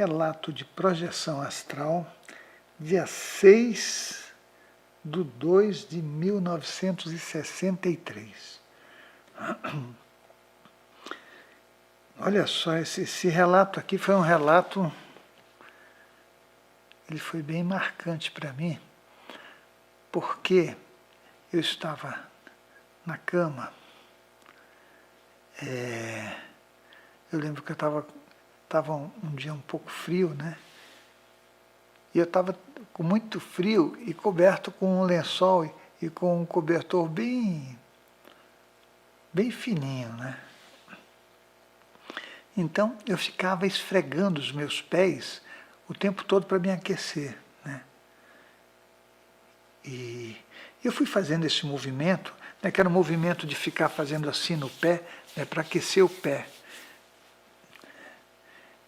relato de projeção astral, dia 6/2/1963. Olha só, esse relato aqui foi um relato, ele foi bem marcante para mim, porque eu estava na cama, eu lembro que eu estava um dia um pouco frio, né? E eu estava com muito frio e coberto com um lençol e com um cobertor bem fininho, né? Então eu ficava esfregando os meus pés o tempo todo para me aquecer, né? E eu fui fazendo esse movimento, né, que era um movimento de ficar fazendo assim no pé, né, para aquecer o pé.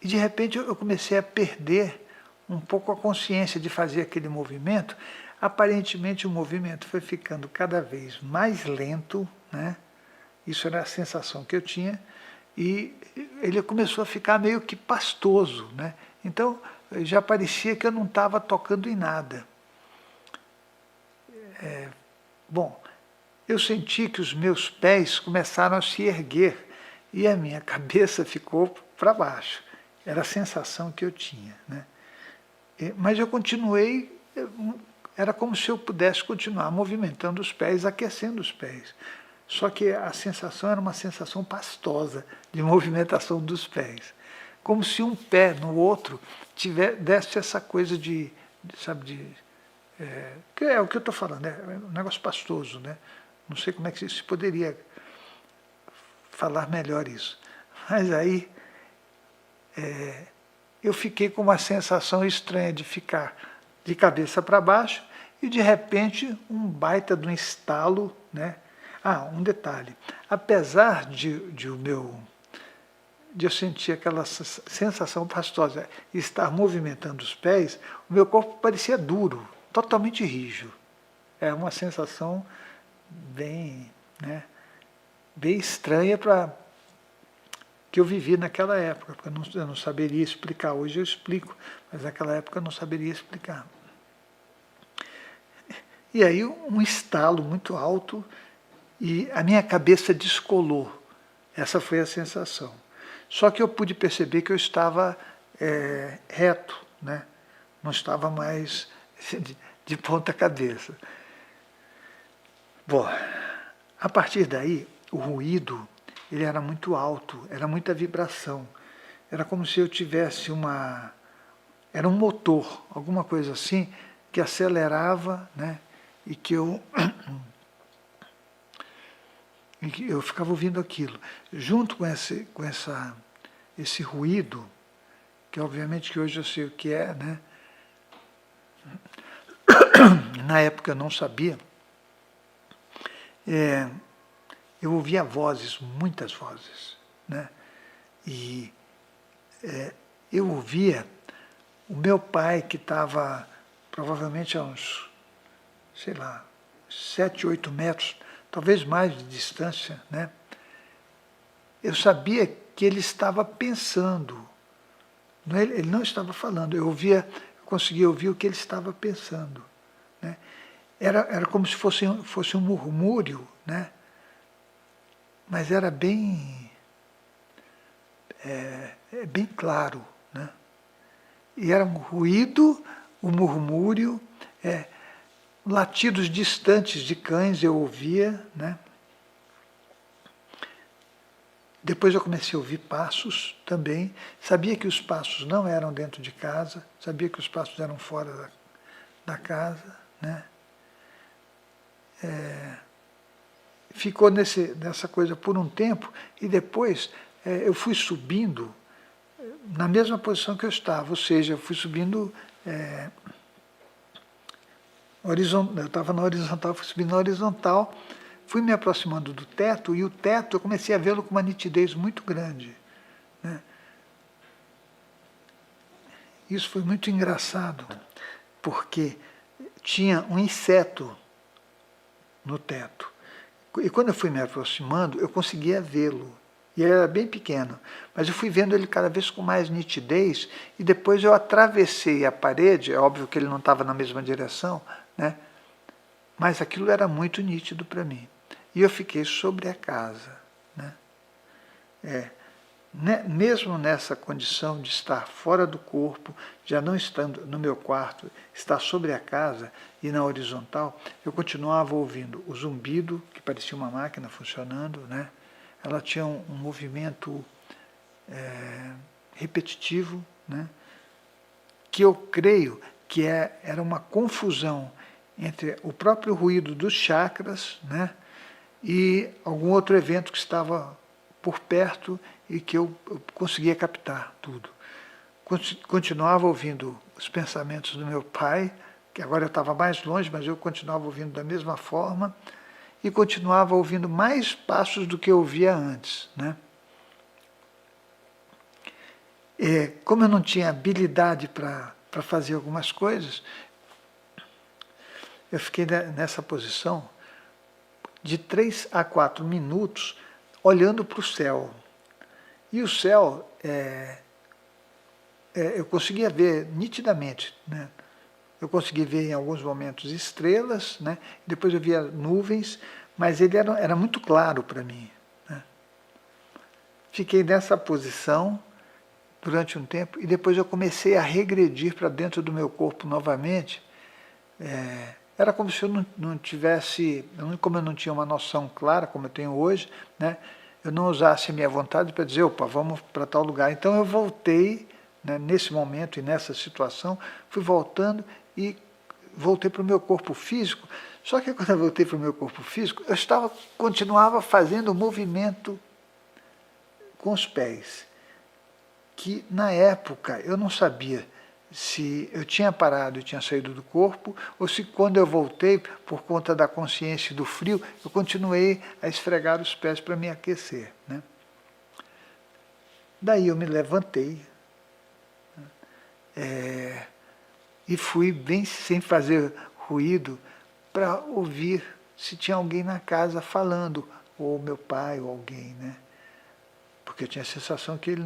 E de repente eu comecei a perder um pouco a consciência de fazer aquele movimento. Aparentemente o movimento foi ficando cada vez mais lento, né? Isso era a sensação que eu tinha, e ele começou a ficar meio que pastoso, né? Então já parecia que eu não estava tocando em nada. Bom, eu senti que os meus pés começaram a se erguer e a minha cabeça ficou para baixo. Era a sensação que eu tinha, né? Mas eu continuei, era como se eu pudesse continuar movimentando os pés, aquecendo os pés. Só que a sensação era uma sensação pastosa de movimentação dos pés. Como se um pé no outro desse essa coisa que é o que eu estou falando, é um negócio pastoso, né? Não sei como é que se poderia falar melhor isso. Mas aí eu fiquei com uma sensação estranha de ficar de cabeça para baixo e de repente um baita de um estalo, né? Um detalhe, apesar de eu sentir aquela sensação pastosa e estar movimentando os pés, o meu corpo parecia duro, totalmente rígido. É uma sensação bem, né, bem estranha que eu vivi naquela época, porque eu não saberia explicar. Hoje eu explico, mas naquela época eu não saberia explicar. E aí um estalo muito alto e a minha cabeça descolou. Essa foi a sensação. Só que eu pude perceber que eu estava reto, né? Não estava mais de ponta cabeça. Bom, a partir daí, o ruído ele era muito alto, era muita vibração. Era como se eu tivesse era um motor, alguma coisa assim, que acelerava, né? E que eu ficava ouvindo aquilo. Junto com esse ruído, que obviamente que hoje eu sei o que é, né? Na época eu não sabia, eu ouvia vozes, muitas vozes, né? E eu ouvia o meu pai, que estava provavelmente a uns, sei lá, 7, 8 metros, talvez mais de distância, né? Eu sabia que ele estava pensando, ele não estava falando, eu conseguia ouvir o que ele estava pensando, né? Era como se fosse um murmúrio, né? Mas era bem claro, né? E era um ruído, um murmúrio, latidos distantes de cães eu ouvia, né? Depois eu comecei a ouvir passos também. Sabia que os passos não eram dentro de casa, sabia que os passos eram fora da casa, né? Ficou nessa coisa por um tempo e depois eu fui subindo na mesma posição que eu estava, ou seja, eu fui subindo eu estava na horizontal, fui subindo na horizontal, fui me aproximando do teto, e o teto eu comecei a vê-lo com uma nitidez muito grande, né? Isso foi muito engraçado, porque tinha um inseto no teto. E quando eu fui me aproximando, eu conseguia vê-lo. E ele era bem pequeno, mas eu fui vendo ele cada vez com mais nitidez, e depois eu atravessei a parede, é óbvio que ele não estava na mesma direção, né? Mas aquilo era muito nítido para mim. E eu fiquei sobre a casa, né? Mesmo nessa condição de estar fora do corpo, já não estando no meu quarto, estar sobre a casa e na horizontal, eu continuava ouvindo o zumbido, que parecia uma máquina funcionando, né? Ela tinha um movimento repetitivo, né? Que eu creio que era uma confusão entre o próprio ruído dos chakras, né? E algum outro evento que estava por perto e que eu conseguia captar tudo. Continuava ouvindo os pensamentos do meu pai, que agora eu estava mais longe, mas eu continuava ouvindo da mesma forma, e continuava ouvindo mais passos do que eu ouvia antes, né? Como eu não tinha habilidade para fazer algumas coisas, eu fiquei nessa posição de 3 a 4 minutos olhando para o céu. E o céu, eu conseguia ver nitidamente, né? Eu consegui ver em alguns momentos estrelas, né? Depois eu via nuvens, mas ele era muito claro para mim, né? Fiquei nessa posição durante um tempo e depois eu comecei a regredir para dentro do meu corpo novamente. Era como se eu não tivesse, como eu não tinha uma noção clara, como eu tenho hoje, né? Eu não usasse a minha vontade para dizer, opa, vamos para tal lugar. Então eu voltei, né, nesse momento e nessa situação, fui voltando e voltei para o meu corpo físico. Só que quando eu voltei para o meu corpo físico, eu continuava fazendo o movimento com os pés, que na época eu não sabia se eu tinha parado e tinha saído do corpo, ou se quando eu voltei, por conta da consciência e do frio, eu continuei a esfregar os pés para me aquecer, né? Daí eu me levantei, e fui bem sem fazer ruído para ouvir se tinha alguém na casa falando, ou meu pai, ou alguém, né? Porque eu tinha a sensação que ele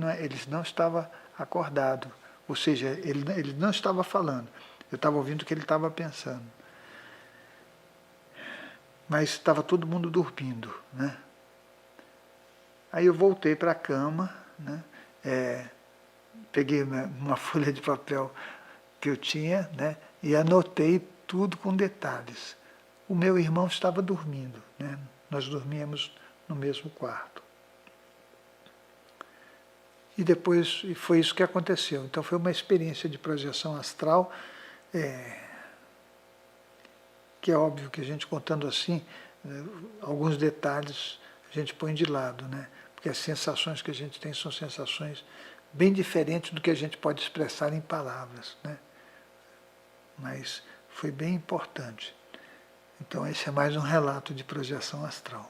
não estava acordado. Ou seja, ele não estava falando. Eu estava ouvindo o que ele estava pensando. Mas estava todo mundo dormindo, né? Aí eu voltei para a cama, né? Peguei uma folha de papel que eu tinha, né? E anotei tudo com detalhes. O meu irmão estava dormindo, né? Nós dormíamos no mesmo quarto. E depois foi isso que aconteceu. Então foi uma experiência de projeção astral, que é óbvio que a gente contando assim, alguns detalhes a gente põe de lado, né? Porque as sensações que a gente tem são sensações bem diferentes do que a gente pode expressar em palavras, né? Mas foi bem importante. Então esse é mais um relato de projeção astral.